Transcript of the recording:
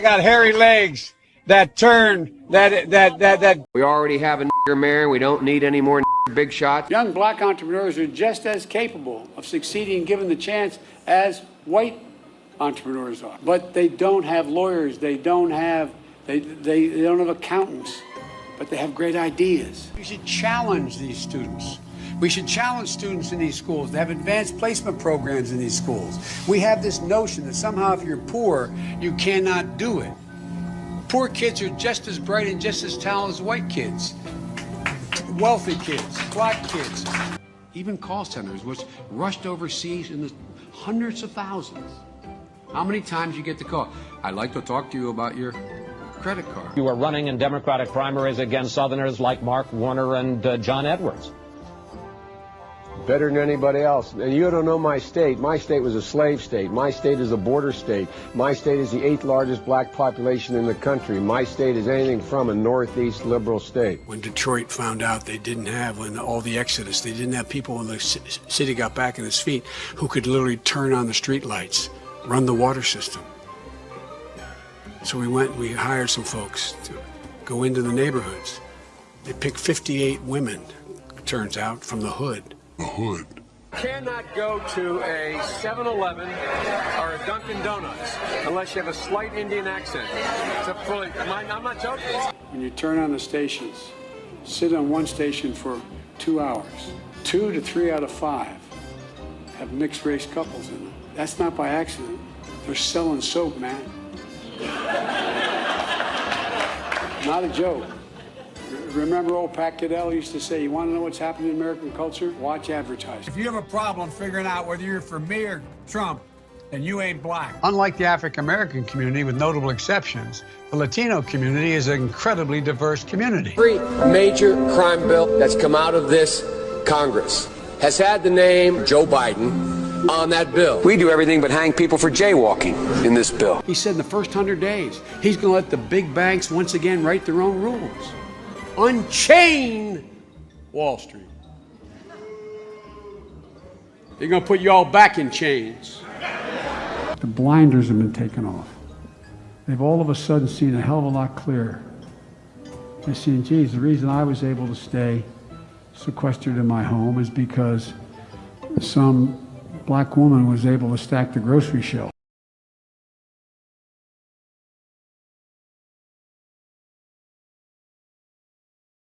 got hairy legs that turn, that. We already have a mayor. We don't need any more big shots. Young black entrepreneurs are just as capable of succeeding given the chance as white entrepreneurs are. But they don't have lawyers. They don't have accountants. But they have great ideas. We should challenge these students. We should challenge students in these schools to have advanced placement programs in these schools. We have this notion that somehow if you're poor, you cannot do it. Poor kids are just as bright and just as talented as white kids. Wealthy kids, black kids. Even call centers, which rushed overseas in the hundreds of thousands. How many times you get the call? I'd like to talk to you about your credit card. You are running in Democratic primaries against Southerners like Mark Warner and John Edwards. Better than anybody else. And you don't know my state. My state was a slave state. My state is a border state. My state is the 8th largest black population in the country. My state is anything from a northeast liberal state. When Detroit found out they didn't have, when all the exodus, they didn't have people when the city got back on its feet who could literally turn on the street lights, run the water system. So we hired some folks to go into the neighborhoods. They picked 58 women, turns out, from the hood. The hood. Cannot go to a 7-Eleven or a Dunkin' Donuts unless you have a slight Indian accent. I'm not joking. When you turn on the stations, sit on one station for 2 hours. 2 to 3 out of 5 have mixed race couples in them. That's not by accident. They're selling soap, man. Not a joke. Remember old Pat Caddell used to say, you want to know what's happening in American culture? Watch advertising. If you have a problem figuring out whether you're for me or Trump, then you ain't black. Unlike the African-American community, with notable exceptions, the Latino community is an incredibly diverse community. Every major crime bill that's come out of this Congress has had the name Joe Biden on that bill. We do everything but hang people for jaywalking in this bill. He said in the first 100 days, he's going to let the big banks once again write their own rules. Unchain Wall Street. They're going to put you all back in chains. The blinders have been taken off. They've all of a sudden seen a hell of a lot clearer. They've seen, geez, the reason I was able to stay sequestered in my home is because some black woman was able to stack the grocery shelf.